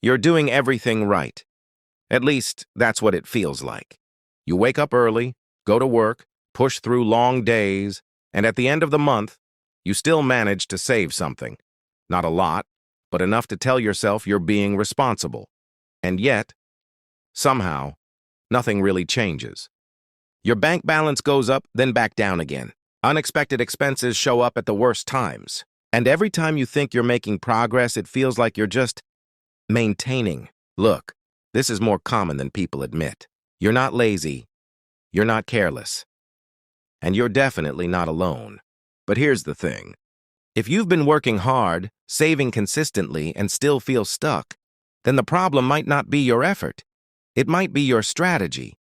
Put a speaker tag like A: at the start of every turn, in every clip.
A: You're doing everything right. At least, that's what it feels like. You wake up early, go to work, push through long days, and at the end of the month, you still manage to save something. Not a lot, but enough to tell yourself you're being responsible. And yet, somehow, nothing really changes. Your bank balance goes up, then back down again. Unexpected expenses show up at the worst times. And every time you think you're making progress, it feels like you're just maintaining. Look, this is more common than people admit. You're not lazy. You're not careless. And you're definitely not alone. But here's the thing. If you've been working hard, saving consistently, and still feel stuck, then the problem might not be your effort. It might be your strategy.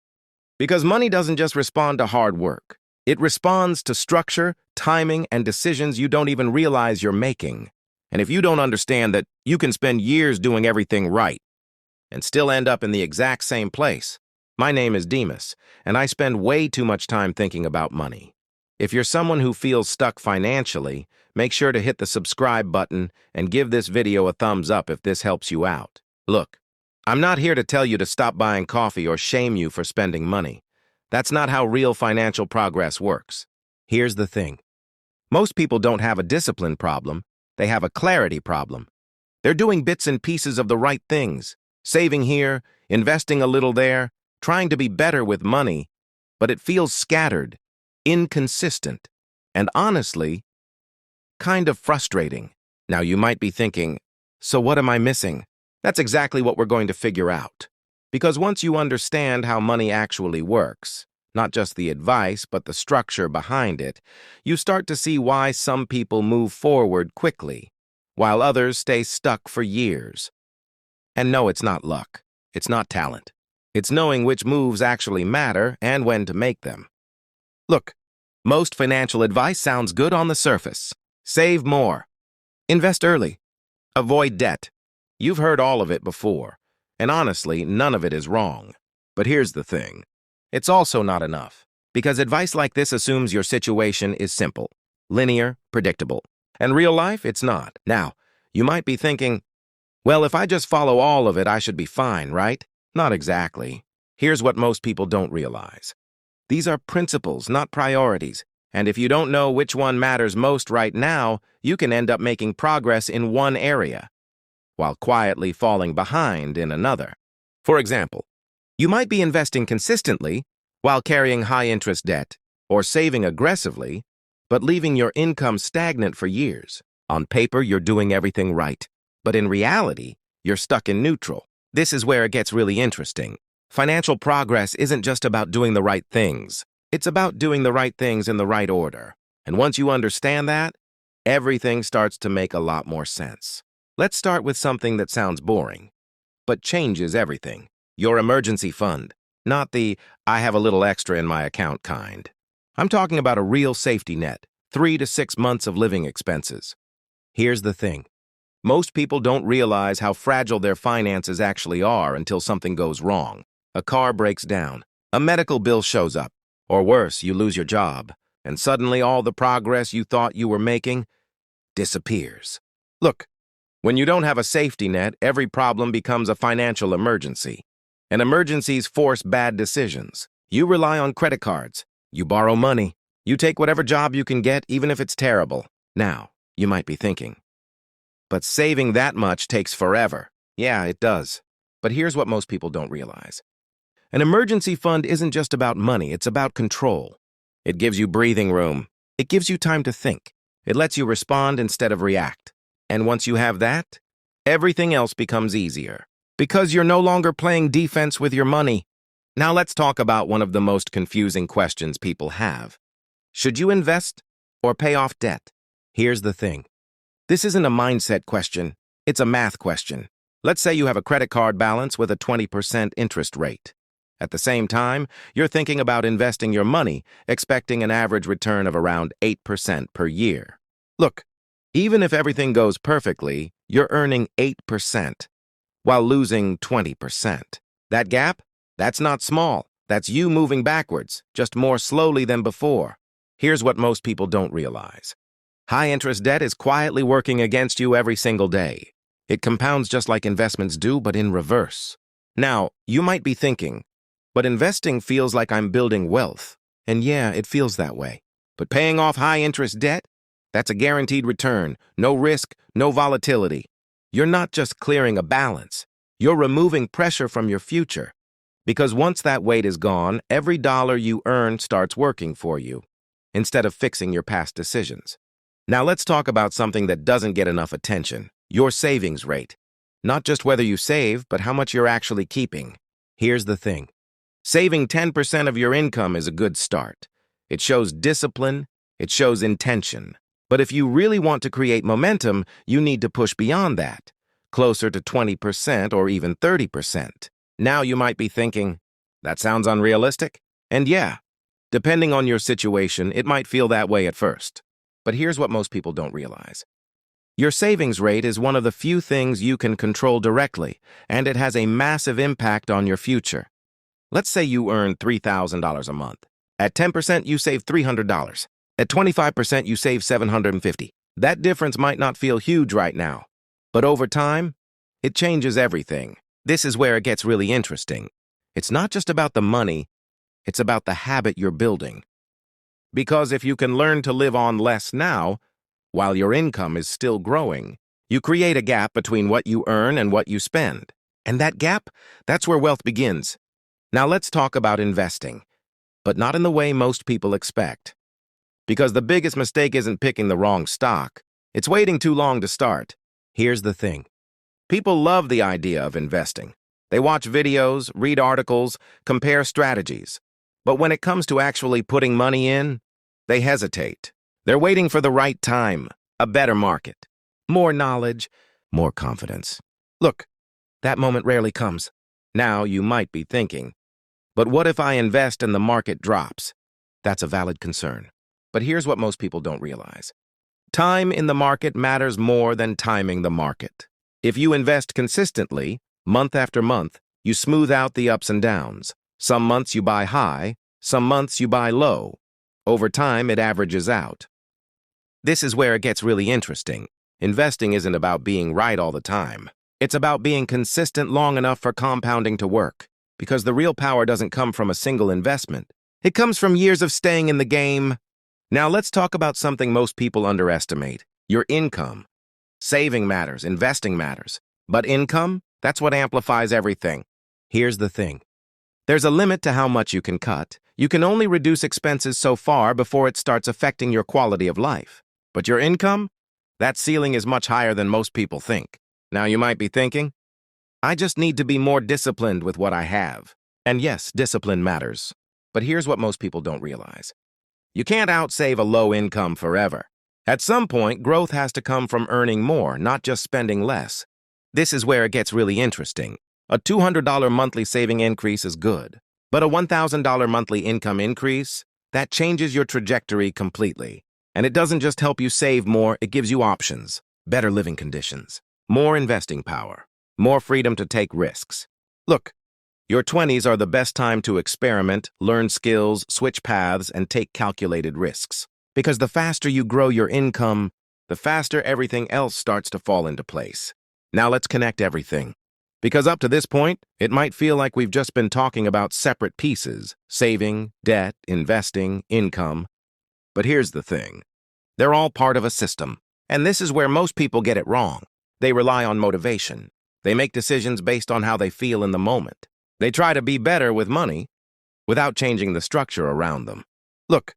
A: Because money doesn't just respond to hard work. It responds to structure, timing, and decisions you don't even realize you're making. And if you don't understand that you can spend years doing everything right and still end up in the exact same place. My name is Demas, and I spend way too much time thinking about money. If you're someone who feels stuck financially, make sure to hit the subscribe button and give this video a thumbs up if this helps you out. Look, I'm not here to tell you to stop buying coffee or shame you for spending money. That's not how real financial progress works. Here's the thing. Most people don't have a discipline problem. They have a clarity problem. They're doing bits and pieces of the right things, saving here, investing a little there, trying to be better with money, but it feels scattered, inconsistent, and honestly, kind of frustrating. Now you might be thinking, so what am I missing? That's exactly what we're going to figure out. Because once you understand how money actually works, not just the advice, but the structure behind it, you start to see why some people move forward quickly, while others stay stuck for years. And no, it's not luck. It's not talent. It's knowing which moves actually matter and when to make them. Look, most financial advice sounds good on the surface. Save more. Invest early. Avoid debt. You've heard all of it before. And honestly, none of it is wrong. But here's the thing. It's also not enough. Because advice like this assumes your situation is simple, linear, predictable. And real life, it's not. Now, you might be thinking, well, if I just follow all of it, I should be fine, right? Not exactly. Here's what most people don't realize. These are principles, not priorities. And if you don't know which one matters most right now, you can end up making progress in one area, while quietly falling behind in another. For example, you might be investing consistently while carrying high-interest debt, or saving aggressively, but leaving your income stagnant for years. On paper, you're doing everything right, but in reality, you're stuck in neutral. This is where it gets really interesting. Financial progress isn't just about doing the right things. It's about doing the right things in the right order. And once you understand that, everything starts to make a lot more sense. Let's start with something that sounds boring, but changes everything. Your emergency fund, not the I have a little extra in my account kind. I'm talking about a real safety net, 3 to 6 months of living expenses. Here's the thing. Most people don't realize how fragile their finances actually are until something goes wrong. A car breaks down, a medical bill shows up, or worse, you lose your job, and suddenly all the progress you thought you were making disappears. Look, when you don't have a safety net, every problem becomes a financial emergency. And emergencies force bad decisions. You rely on credit cards. You borrow money. You take whatever job you can get, even if it's terrible. Now, you might be thinking, but saving that much takes forever. Yeah, it does. But here's what most people don't realize. An emergency fund isn't just about money, it's about control. It gives you breathing room. It gives you time to think. It lets you respond instead of react. And once you have that, everything else becomes easier. Because you're no longer playing defense with your money. Now let's talk about one of the most confusing questions people have. Should you invest or pay off debt? Here's the thing. This isn't a mindset question. It's a math question. Let's say you have a credit card balance with a 20% interest rate. At the same time, you're thinking about investing your money, expecting an average return of around 8% per year. Look, even if everything goes perfectly, you're earning 8% while losing 20%. That gap? That's not small. That's you moving backwards, just more slowly than before. Here's what most people don't realize. High-interest debt is quietly working against you every single day. It compounds just like investments do, but in reverse. Now, you might be thinking, but investing feels like I'm building wealth. And yeah, it feels that way. But paying off high-interest debt? That's a guaranteed return. No risk, no volatility. You're not just clearing a balance. You're removing pressure from your future. Because once that weight is gone, every dollar you earn starts working for you, instead of fixing your past decisions. Now let's talk about something that doesn't get enough attention, your savings rate. Not just whether you save, but how much you're actually keeping. Here's the thing. Saving 10% of your income is a good start. It shows discipline, it shows intention. But if you really want to create momentum, you need to push beyond that, closer to 20% or even 30%. Now you might be thinking, that sounds unrealistic? And yeah, depending on your situation, it might feel that way at first. But here's what most people don't realize. Your savings rate is one of the few things you can control directly, and it has a massive impact on your future. Let's say you earn $3,000 a month. At 10%, you save $300. At 25%, you save $750. That difference might not feel huge right now, but over time, it changes everything. This is where it gets really interesting. It's not just about the money, it's about the habit you're building. Because if you can learn to live on less now, while your income is still growing, you create a gap between what you earn and what you spend. And that gap, that's where wealth begins. Now let's talk about investing, but not in the way most people expect. Because the biggest mistake isn't picking the wrong stock, it's waiting too long to start. Here's the thing. People love the idea of investing. They watch videos, read articles, compare strategies. But when it comes to actually putting money in, they hesitate. They're waiting for the right time, a better market, more knowledge, more confidence. Look, that moment rarely comes. Now you might be thinking, but what if I invest and the market drops? That's a valid concern. But here's what most people don't realize. Time in the market matters more than timing the market. If you invest consistently, month after month, you smooth out the ups and downs. Some months you buy high, some months you buy low. Over time, it averages out. This is where it gets really interesting. Investing isn't about being right all the time. It's about being consistent long enough for compounding to work. Because the real power doesn't come from a single investment. It comes from years of staying in the game. Now let's talk about something most people underestimate. Your income. Saving matters, investing matters. But income, that's what amplifies everything. Here's the thing. There's a limit to how much you can cut. You can only reduce expenses so far before it starts affecting your quality of life. But your income? That ceiling is much higher than most people think. Now you might be thinking, I just need to be more disciplined with what I have. And yes, discipline matters. But here's what most people don't realize. You can't outsave a low income forever. At some point, growth has to come from earning more, not just spending less. This is where it gets really interesting. A $200 monthly saving increase is good. But a $1,000 monthly income increase, that changes your trajectory completely. And it doesn't just help you save more, it gives you options, better living conditions, more investing power, more freedom to take risks. Look, your 20s are the best time to experiment, learn skills, switch paths, and take calculated risks. Because the faster you grow your income, the faster everything else starts to fall into place. Now let's connect everything. Because up to this point, it might feel like we've just been talking about separate pieces, saving, debt, investing, income. But here's the thing. They're all part of a system. And this is where most people get it wrong. They rely on motivation. They make decisions based on how they feel in the moment. They try to be better with money without changing the structure around them. Look,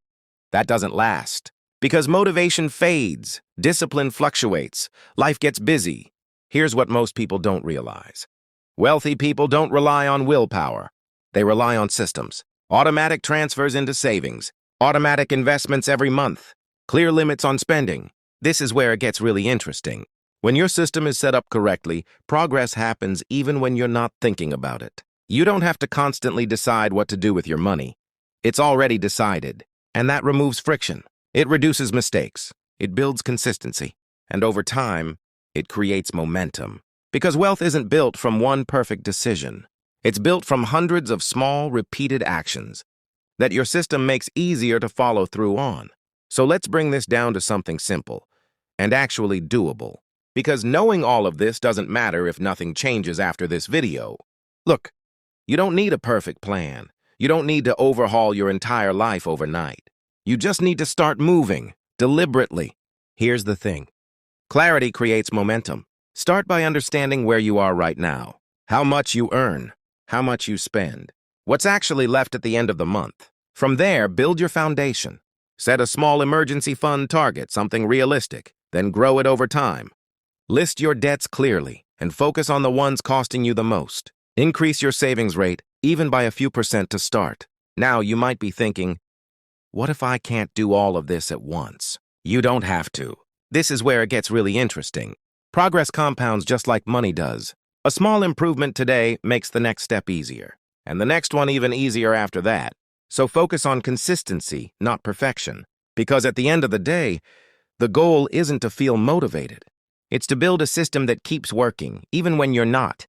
A: that doesn't last. Because motivation fades, discipline fluctuates, life gets busy. Here's what most people don't realize. Wealthy people don't rely on willpower. They rely on systems. Automatic transfers into savings. Automatic investments every month. Clear limits on spending. This is where it gets really interesting. When your system is set up correctly, progress happens even when you're not thinking about it. You don't have to constantly decide what to do with your money. It's already decided, and that removes friction. It reduces mistakes. It builds consistency. And over time, it creates momentum. Because wealth isn't built from one perfect decision. It's built from hundreds of small, repeated actions that your system makes easier to follow through on. So let's bring this down to something simple and actually doable. Because knowing all of this doesn't matter if nothing changes after this video. Look, you don't need a perfect plan. You don't need to overhaul your entire life overnight. You just need to start moving, deliberately. Here's the thing. Clarity creates momentum. Start by understanding where you are right now. How much you earn, how much you spend, what's actually left at the end of the month. From there, build your foundation. Set a small emergency fund target, something realistic, then grow it over time. List your debts clearly and focus on the ones costing you the most. Increase your savings rate, even by a few % to start. Now, you might be thinking, what if I can't do all of this at once? You don't have to. This is where it gets really interesting. Progress compounds just like money does. A small improvement today makes the next step easier, and the next one even easier after that. So focus on consistency, not perfection. Because at the end of the day, the goal isn't to feel motivated. It's to build a system that keeps working, even when you're not.